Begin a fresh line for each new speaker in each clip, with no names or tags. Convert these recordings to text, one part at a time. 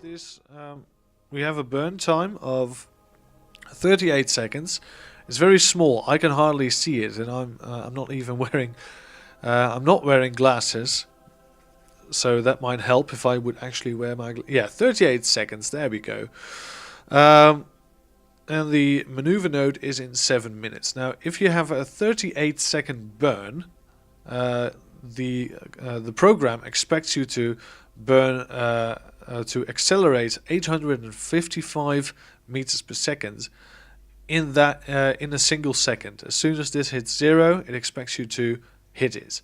this, we have a burn time of 38 seconds. It's very small. I can hardly see it, and I'm not even wearing I'm not wearing glasses, so that might help if I would actually wear my 38 seconds. There we go. And the maneuver node is in 7 minutes. Now, if you have a 38-second burn, the program expects you to burn to accelerate 855 meters per second in a single second. As soon as this hits 0, it expects you to hit it.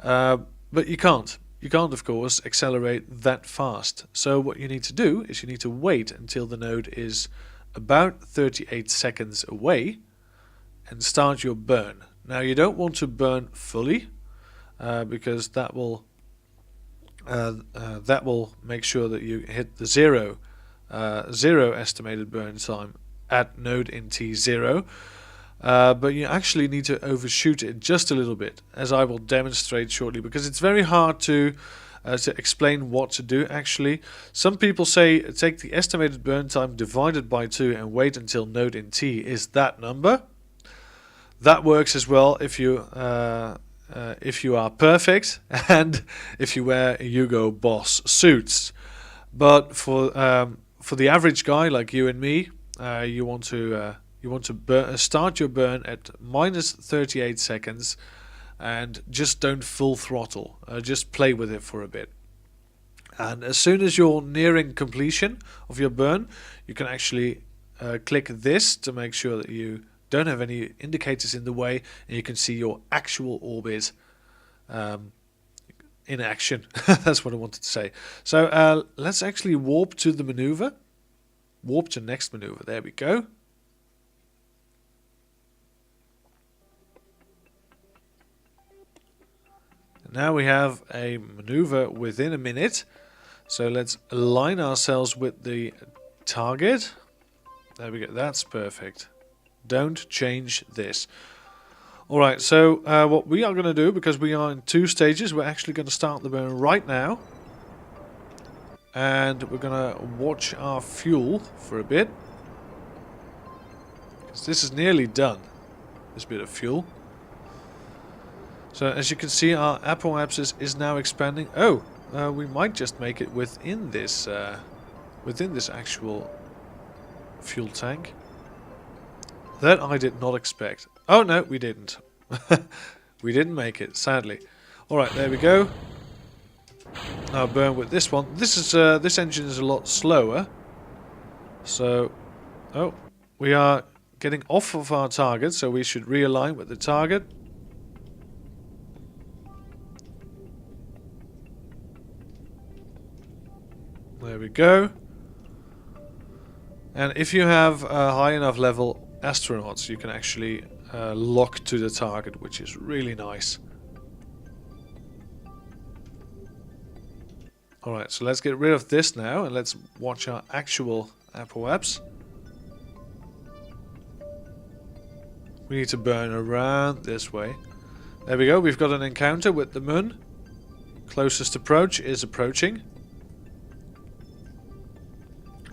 But you can't. You can't, of course, accelerate that fast. So what you need to do is you need to wait until the node is about 38 seconds away and start your burn. Now, you don't want to burn fully because that will make sure that you hit the zero estimated burn time at node in T0. But you actually need to overshoot it just a little bit, as I will demonstrate shortly, because it's very hard to explain what to do actually. Some people say take the estimated burn time divided by 2 and wait until node in T is that number. That works as well if you are perfect and if you wear Hugo Boss suits. But for the average guy like you and me, you want to start your burn at minus 38 seconds and just don't full throttle. Just play with it for a bit. And as soon as you're nearing completion of your burn, you can actually click this to make sure that you don't have any indicators in the way and you can see your actual orbit in action. That's what I wanted to say. So let's actually warp to the maneuver. Warp to next maneuver. There we go. Now we have a maneuver within a minute, so let's align ourselves with the target. There we go, that's perfect. Don't change this. Alright, so what we are going to do, because we are in 2 stages, we're actually going to start the burn right now. And we're going to watch our fuel for a bit. Because this is nearly done, this bit of fuel. So as you can see, our apoapsis is now expanding. Oh, we might just make it within this actual fuel tank. That I did not expect. Oh no, we didn't. We didn't make it, sadly. All right, there we go. Now burn with this one. This engine is a lot slower. So, oh, we are getting off of our target, so we should realign with the target. There we go. And if you have a high enough level astronauts, you can actually lock to the target, which is really nice. Alright, so let's get rid of this now and let's watch our actual apoaps. We need to burn around this way. There we go, we've got an encounter with the moon. Closest approach is approaching.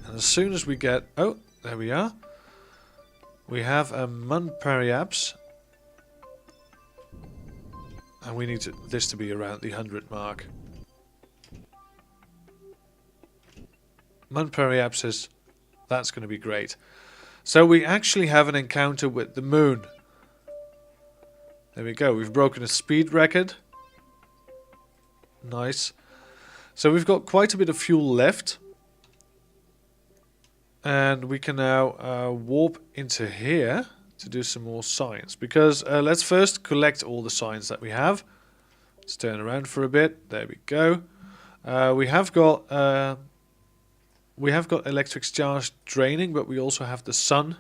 And as soon as we get... oh, there we are. We have a Mun periaps. And we need this to be around the 100 mark. Mun periapsis, that's going to be great. So we actually have an encounter with the moon. There we go, we've broken a speed record. Nice. So we've got quite a bit of fuel left. And we can now warp into here to do some more science. Because let's first collect all the science that we have. Let's turn around for a bit. There we go. We have got electric charge draining, but we also have the sun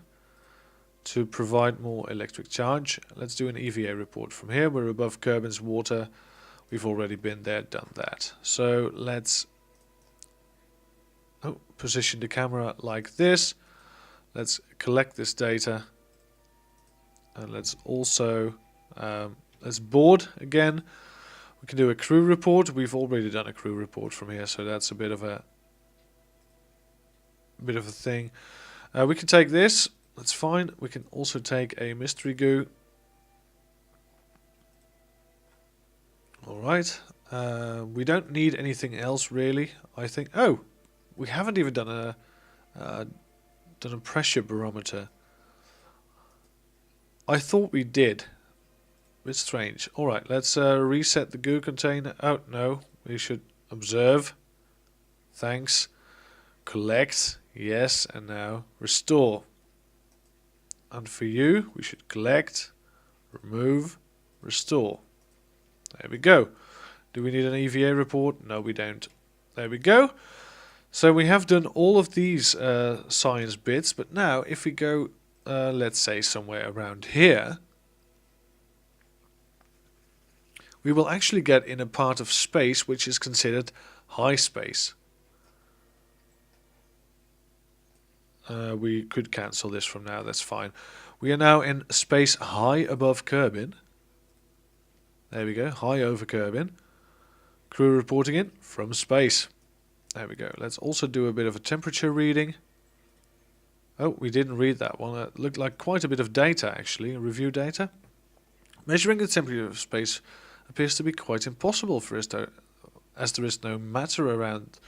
to provide more electric charge. Let's do an EVA report from here. We're above Kerbin's water. We've already been there, done that. So let's position the camera like this. Let's collect this data. And let's also let's board again. We can do a crew report. We've already done a crew report from here, so that's a bit of a bit of a thing. We can take this. That's fine. We can also take a mystery goo. Alright. We don't need anything else really, I think. Oh! We haven't even done a pressure barometer. I thought we did. Bit strange. Alright, let's reset the goo container. Oh, no. We should observe. Thanks. Collect. Yes. And now restore. And for you, we should collect, remove, restore. There we go. Do we need an EVA report? No, we don't. There we go. So we have done all of these science bits, but now if we go, let's say somewhere around here, we will actually get in a part of space which is considered high space. We could cancel this from now, that's fine. We are now in space high above Kerbin. There we go, high over Kerbin. Crew reporting in from space. There we go. Let's also do a bit of a temperature reading. Oh, we didn't read that one. It looked like quite a bit of data actually, review data. Measuring the temperature of space appears to be quite impossible for us to, as there is no matter around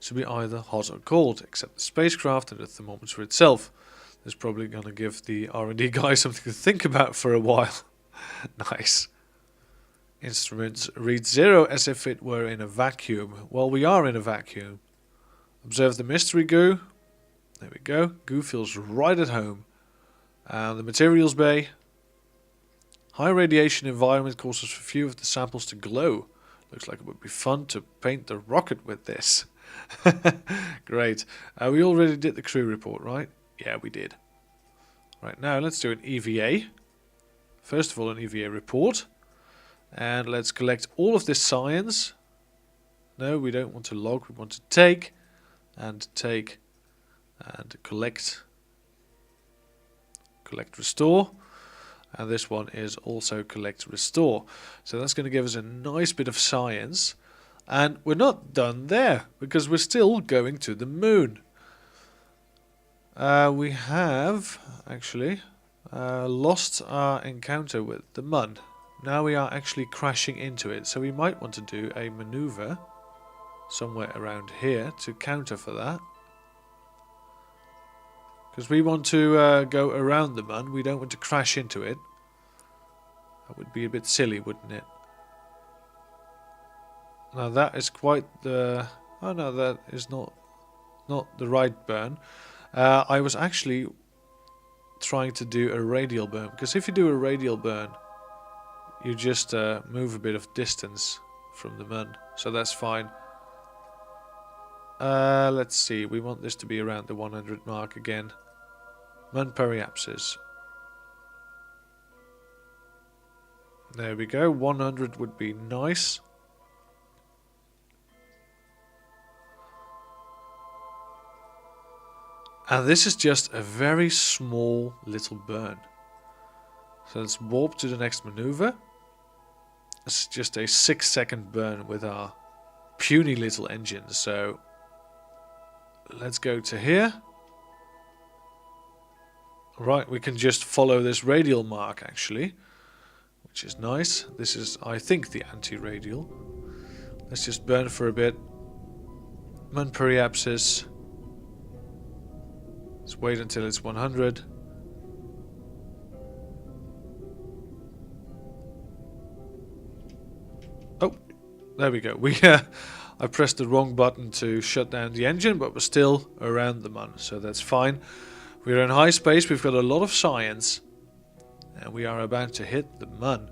to be either hot or cold, except the spacecraft and the thermometer itself. That's probably going to give the R&D guy something to think about for a while. Nice. Instruments read 0 as if it were in a vacuum. Well, we are in a vacuum. Observe the mystery goo. There we go. Goo feels right at home. And the materials bay. High radiation environment causes a few of the samples to glow. Looks like it would be fun to paint the rocket with this. Great. We already did the crew report, right? Yeah, we did. Right, now let's do an EVA. First of all, an EVA report. And let's collect all of this science. No, we don't want to log. We want to take and collect. Collect, restore. And this one is also collect, restore. So that's going to give us a nice bit of science. And we're not done there, because we're still going to the moon. We have, actually, lost our encounter with the Mun. Now we are actually crashing into it, so we might want to do a maneuver somewhere around here to counter for that. Because we want to go around the Mun, we don't want to crash into it. That would be a bit silly, wouldn't it? Now that is quite the... Oh no, that is not the right burn. I was actually trying to do a radial burn, because if you do a radial burn, you just move a bit of distance from the Mun, so that's fine. Let's see, we want this to be around the 100 mark again. Mun periapsis. There we go, 100 would be nice. And this is just a very small little burn. So let's warp to the next maneuver. It's just a 6-second burn with our puny little engine. So let's go to here. Right, we can just follow this radial mark actually, which is nice. This is, I think, the anti-radial. Let's just burn for a bit. Mun periapsis. Let's wait until it's 100. Oh, there we go. I pressed the wrong button to shut down the engine, but we're still around the Mun, so that's fine. We're in high space, we've got a lot of science, and we are about to hit the Mun.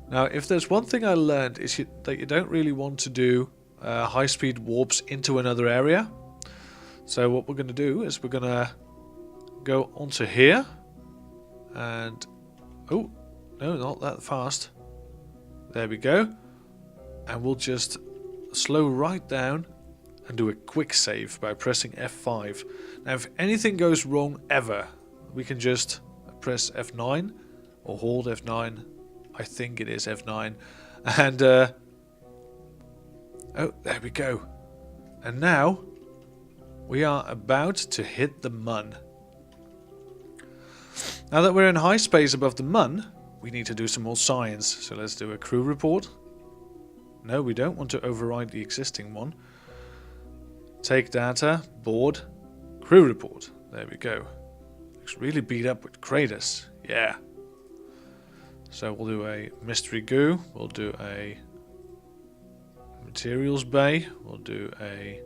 Now, if there's one thing I learned, is that you don't really want to do high-speed warps into another area. So what we're going to do is we're going to go onto here, and... Oh, no, not that fast. There we go. And we'll just slow right down and do a quick save by pressing F5. Now if anything goes wrong ever, we can just press F9 or hold F9. I think it is F9. And oh, there we go. And now We are about to hit the Mun. Now that we're in high space above the Mun, we need to do some more science. So let's do a crew report. No, we don't want to override the existing one. Take data, board, crew report. There we go. Looks really beat up with craters. Yeah. So we'll do a mystery goo. We'll do a materials bay. We'll do a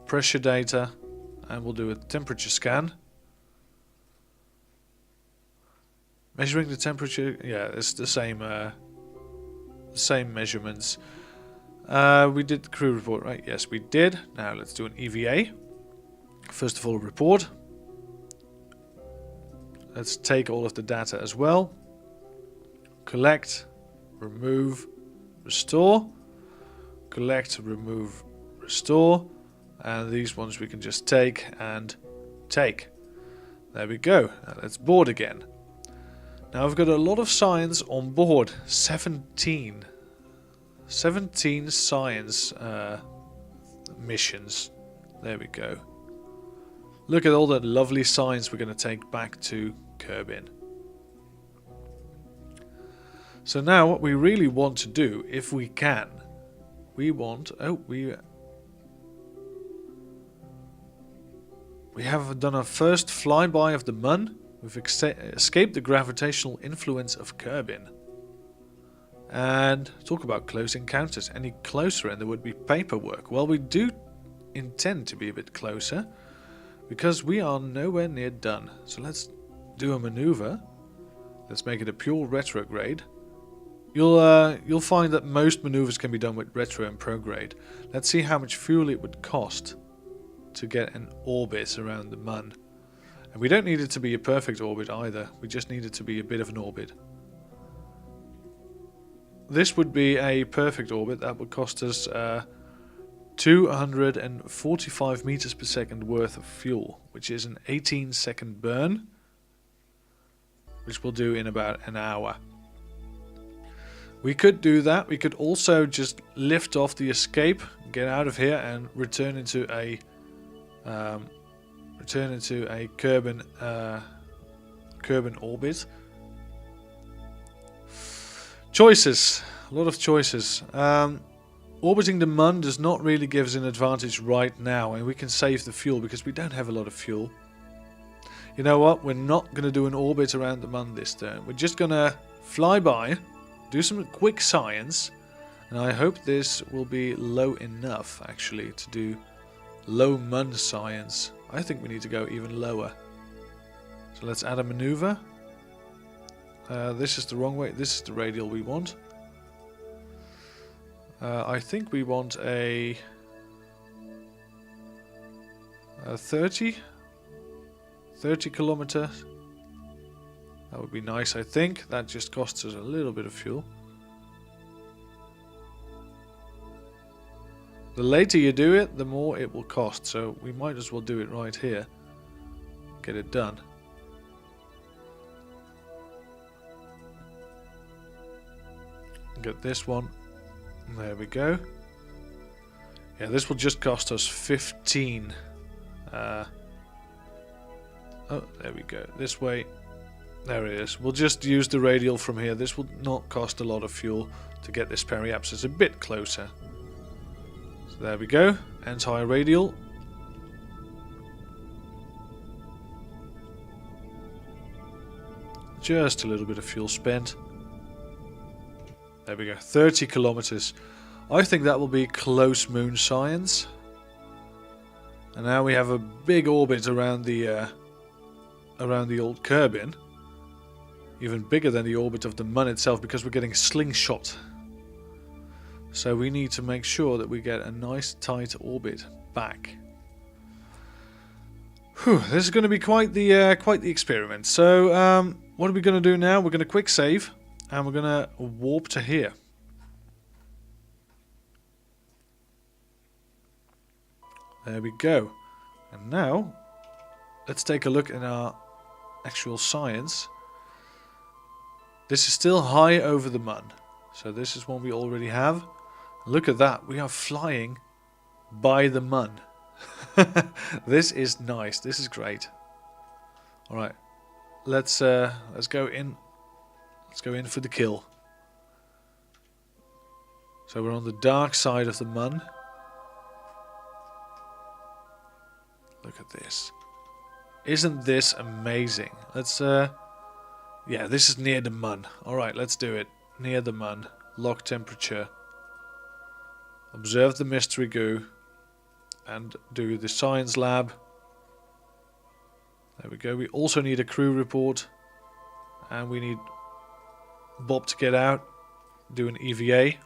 pressure data. And we'll do a temperature scan. Measuring the temperature. Yeah, it's the same measurements. We did the crew report, right? Yes, we did. Now let's do an EVA. First of all, report. Let's take all of the data as well. Collect, remove, restore. Collect, remove, restore. And these ones we can just take and take. There we go. Now let's board again. Now I've got a lot of science on board. 17 science missions. There we go. Look at all that lovely science we're going to take back to Kerbin. So now what we really want to do, if we can, we want... Oh, we have done our first flyby of the Mun. We've escaped the gravitational influence of Kerbin. And talk about close encounters. Any closer and there would be paperwork. Well, we do intend to be a bit closer, because we are nowhere near done. So let's do a maneuver. Let's make it a pure retrograde. You'll find that most maneuvers can be done with retro and prograde. Let's see how much fuel it would cost to get an orbit around the Mun. And we don't need it to be a perfect orbit either. We just need it to be a bit of an orbit. This would be a perfect orbit. That would cost us 245 meters per second worth of fuel, which is an 18-second burn, which we'll do in about an hour. We could do that. We could also just lift off the escape, get out of here, and return into a Kerbin orbit. Choices, a lot of choices. Orbiting the Mun does not really give us an advantage right now, and we can save the fuel because we don't have a lot of fuel. You know what? We're not going to do an orbit around the Mun this turn. We're just going to fly by, do some quick science, and I hope this will be low enough actually to do low Mun science. I think we need to go even lower. So let's add a maneuver. This is the wrong way. This is the radial we want. I think we want a 30 kilometers. That would be nice, I think. That just costs us a little bit of fuel. The later you do it, the more it will cost. So we might as well do it right here. Get it done. Get this one. There we go. Yeah, this will just cost us 15. Oh, there we go. This way. There it is. We'll just use the radial from here. This will not cost a lot of fuel to get this periapsis a bit closer. So there we go. Anti-radial. Just a little bit of fuel spent. There we go, 30 kilometers. I think that will be close moon science. And now we have a big orbit around the old Kerbin. Even bigger than the orbit of the Mun itself, because we're getting slingshot. So we need to make sure that we get a nice tight orbit back. Whew, this is going to be quite the experiment. So what are we going to do now? We're going to quick save. And we're going to warp to here. There we go. And now, let's take a look at our actual science. This is still high over the Mun. So this is one we already have. Look at that. We are flying by the Mun. This is nice. This is great. All right, let's go in. Let's go in for the kill. So we're on the dark side of the Mun. Look at this. Isn't this amazing? Let's yeah, this is near the Mun. Alright, let's do it. Near the Mun. Lock temperature. Observe the mystery goo. And do the science lab. There we go. We also need a crew report. And we need Bob to get out. Do an EVA.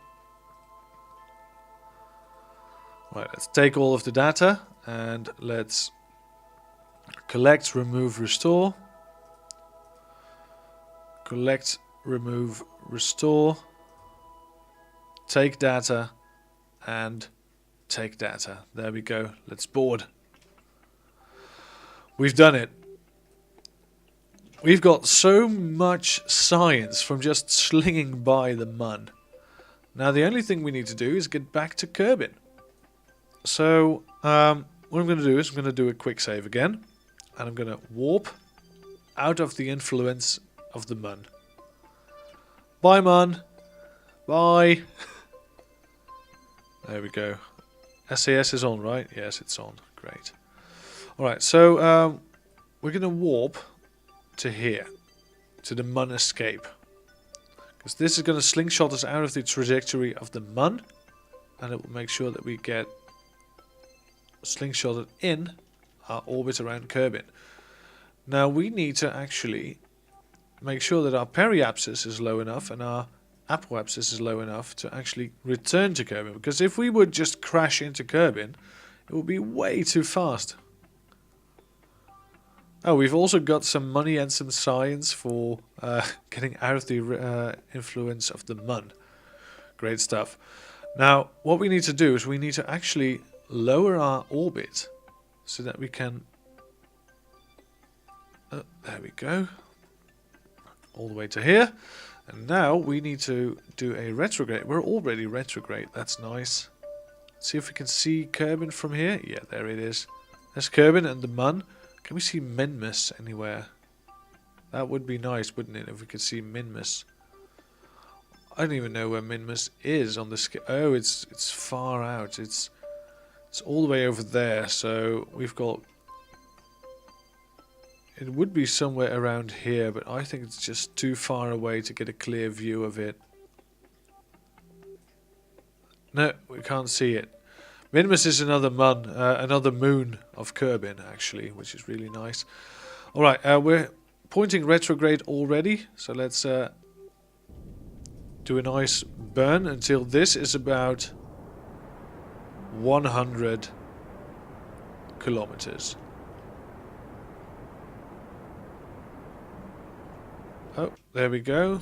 Right, let's take all of the data. And let's collect, remove, restore. Collect, remove, restore. Take data and take data. There we go. Let's board. We've done it. We've got so much science from just slinging by the Mun. Now the only thing we need to do is get back to Kerbin. So what I'm going to do is I'm going to do a quick save again. And I'm going to warp out of the influence of the Mun. Bye, Mun. Bye. There we go. SAS is on, right? Yes, it's on. Great. Alright, so we're going to warp to here. To the Mun escape. Because this is going to slingshot us out of the trajectory of the Mun. And it will make sure that we get slingshotted in our orbit around Kerbin. Now we need to actually make sure that our periapsis is low enough and our apoapsis is low enough to actually return to Kerbin. Because if we would just crash into Kerbin, it would be way too fast. Oh, we've also got some money and some science for getting out of the influence of the Mun. Great stuff. Now, what we need to do is we need to actually lower our orbit so that we can... there we go. All the way to here. And now we need to do a retrograde. We're already retrograde. That's nice. Let's see if we can see Kerbin from here. Yeah, there it is. There's Kerbin and the Mun. Can we see Minmus anywhere? That would be nice, wouldn't it, if we could see Minmus. I don't even know where Minmus is on the scale. Oh, it's far out. It's all the way over there. So we've got... It would be somewhere around here, but I think it's just too far away to get a clear view of it. No, we can't see it. Minmus is another moon of Kerbin, actually, which is really nice. Alright, we're pointing retrograde already, so let's do a nice burn until this is about 100 kilometers. Oh, there we go.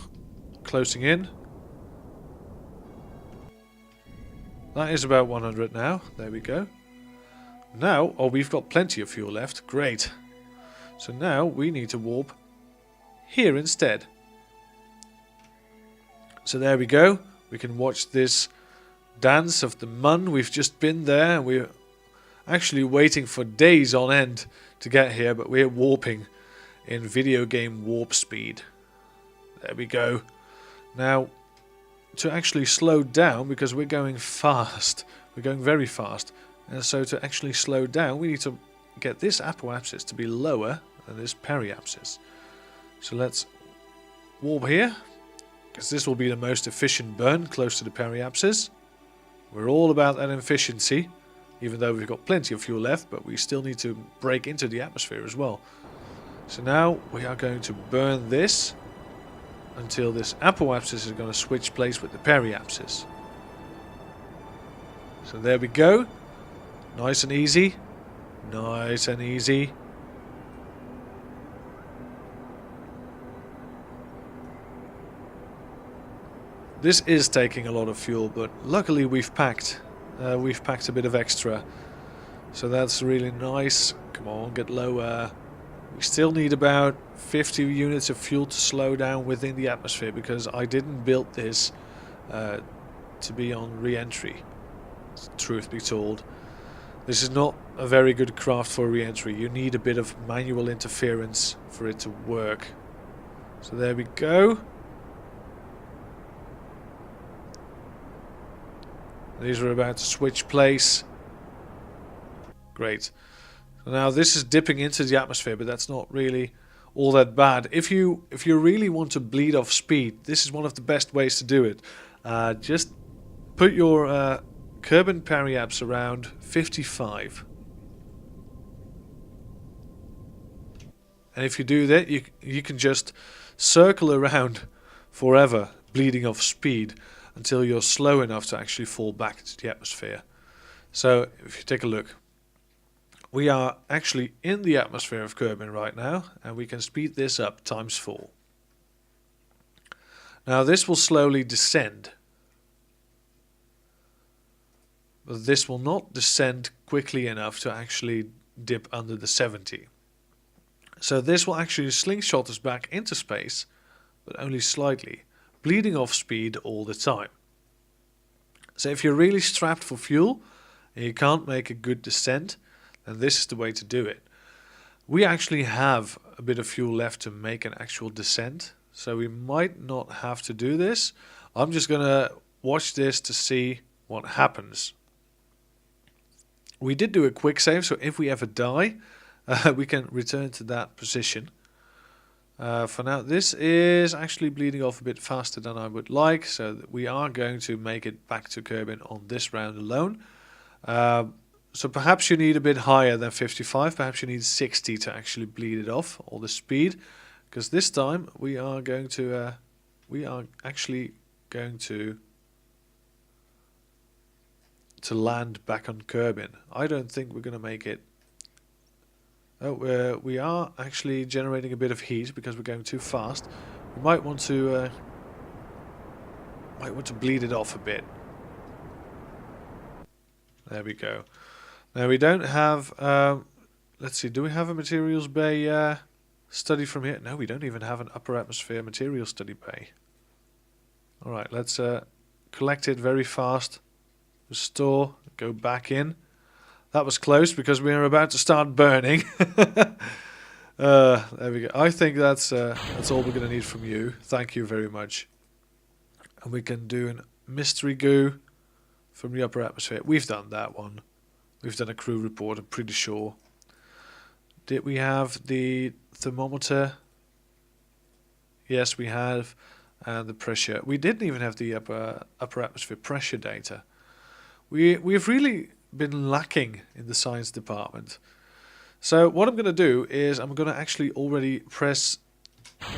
Closing in. That is about 100 now. There we go. Now, oh, we've got plenty of fuel left. Great. So now we need to warp here instead. So there we go. We can watch this dance of the Mun. We've just been there. We're actually waiting for days on end to get here, but we're warping in video game warp speed. There we go. Now, to actually slow down, because we're going fast, we're going very fast, and so to actually slow down, we need to get this apoapsis to be lower than this periapsis. So let's warp here, because this will be the most efficient burn close to the periapsis. We're all about that efficiency, even though we've got plenty of fuel left, but we still need to break into the atmosphere as well. So now we are going to burn this until this apoapsis is going to switch place with the periapsis. So there we go. Nice and easy. Nice and easy. This is taking a lot of fuel, but luckily we've packed a bit of extra. So that's really nice. Come on, get lower. We still need about 50 units of fuel to slow down within the atmosphere, because I didn't build this to be on re-entry, truth be told. This is not a very good craft for re-entry. You need a bit of manual interference for it to work. So there we go. These are about to switch place. Great. So now this is dipping into the atmosphere, but that's not really all that bad. If you really want to bleed off speed, this is one of the best ways to do it. Just put your Kerbal periaps around 55. And if you do that, you can just circle around forever, bleeding off speed, until you're slow enough to actually fall back into the atmosphere. So if you take a look, we are actually in the atmosphere of Kerbal right now, and we can speed this up ×4. Now this will slowly descend, but this will not descend quickly enough to actually dip under the 70. So this will actually slingshot us back into space, but only slightly, bleeding off speed all the time. So if you're really strapped for fuel and you can't make a good descent, then this is the way to do it. We actually have a bit of fuel left to make an actual descent, so we might not have to do this. I'm just gonna watch this to see what happens. We did do a quick save, so if we ever die, we can return to that position. For now, this is actually bleeding off a bit faster than I would like, so that we are going to make it back to Kerbal on this round alone. So perhaps you need a bit higher than 55, perhaps you need 60 to actually bleed it off, all the speed, because this time we are actually going to land back on Kerbal. I don't think we're going to make it. Oh, we are actually generating a bit of heat because we're going too fast. We might want to bleed it off a bit. There we go. Now we don't have. Let's see. Do we have a materials bay study from here? No, we don't even have an upper atmosphere materials study bay. All right, let's collect it very fast. Restore. Go back in. That was close because we are about to start burning. There we go. I think that's all we're going to need from you. Thank you very much. And we can do a mystery goo from the upper atmosphere. We've done that one. We've done a crew report, I'm pretty sure. Did we have the thermometer? Yes, we have. And the pressure. We didn't even have the upper atmosphere pressure data. We've really been lacking in the science department. So what I'm going to do is I'm going to actually already press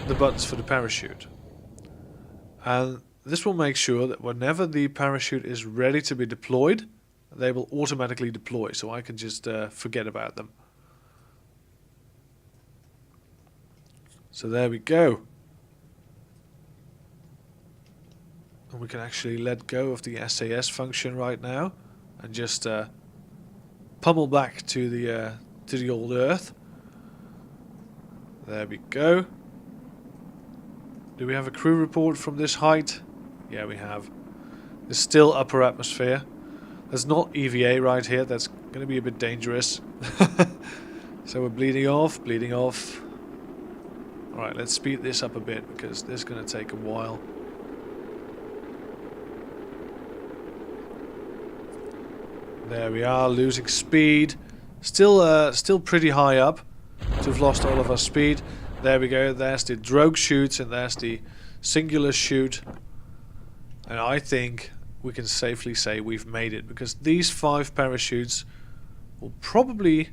the buttons for the parachute. And this will make sure that whenever the parachute is ready to be deployed, they will automatically deploy, so I can just forget about them. So there we go. And we can actually let go of the SAS function right now and just pummel back to the old Earth. There we go. Do we have a crew report from this height? Yeah, we have. It's still upper atmosphere. There's not EVA right here. That's going to be a bit dangerous. So we're bleeding off, bleeding off. Alright, let's speed this up a bit because this is going to take a while. There we are, losing speed. Still pretty high up. We've lost all of our speed. There we go. There's the drogue chute and there's the singular chute. And I think we can safely say we've made it because these 5 parachutes will probably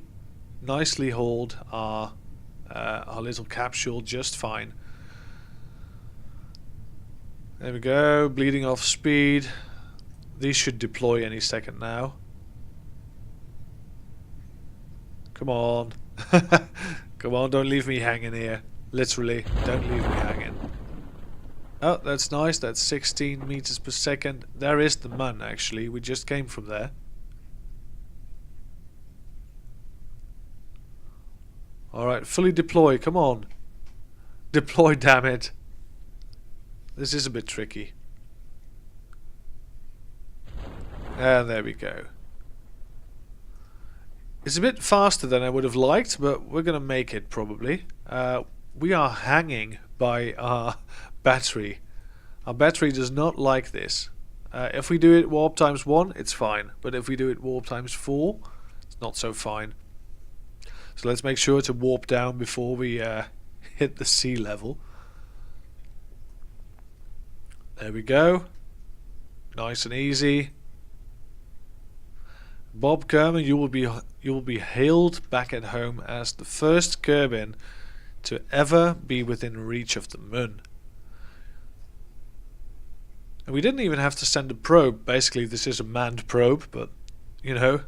nicely hold our little capsule just fine. There we go. Bleeding off speed. These should deploy any second now. Come on. Come on, don't leave me hanging here. Literally, don't leave me hanging. Oh, that's nice. That's 16 meters per second. There is the mun, actually. We just came from there. Alright, fully deploy. Come on. Deploy, damn it. This is a bit tricky. And there we go. It's a bit faster than I would have liked, but we're gonna make it probably. We are hanging by our battery. Our battery does not like this. If we do it warp times 1, it's fine. But if we do it warp times 4, it's not so fine. So let's make sure to warp down before we hit the sea level. There we go. Nice and easy. Bob Kerman, you will be hailed back at home as the first Kerbin to ever be within reach of the moon. And we didn't even have to send a probe. Basically, this is a manned probe, but you know,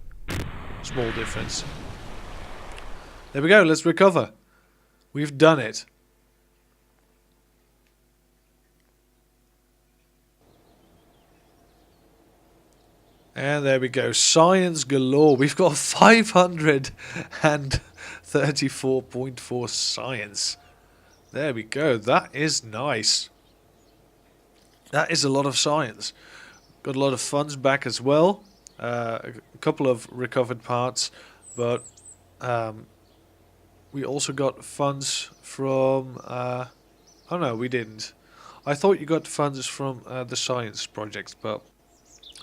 small difference. There we go. Let's recover. We've done it. And there we go. Science galore. We've got 534.4 science. There we go. That is nice. That is a lot of science. Got a lot of funds back as well. A couple of recovered parts. But we also got funds from... oh no, we didn't. I thought you got funds from the science project, but...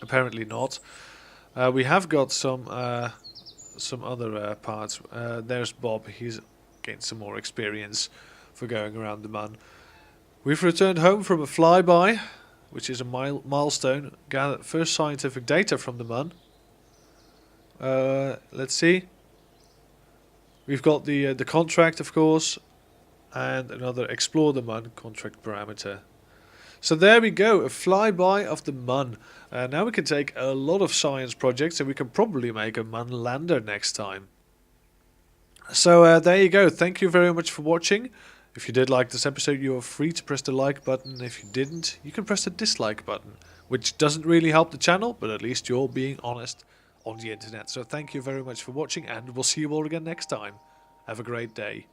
apparently not. We have got some other parts. There's Bob. He's gained some more experience for going around the Mun. We've returned home from a flyby, which is a milestone. Gathered first scientific data from the Mun. Let's see. We've got the contract, of course, and another explore the Mun contract parameter. So there we go, a flyby of the Mun. Now we can take a lot of science projects and we can probably make a Mun lander next time. So there you go, thank you very much for watching. If you did like this episode, you are free to press the like button. If you didn't, you can press the dislike button, which doesn't really help the channel, but at least you're being honest on the internet. So thank you very much for watching, and we'll see you all again next time. Have a great day.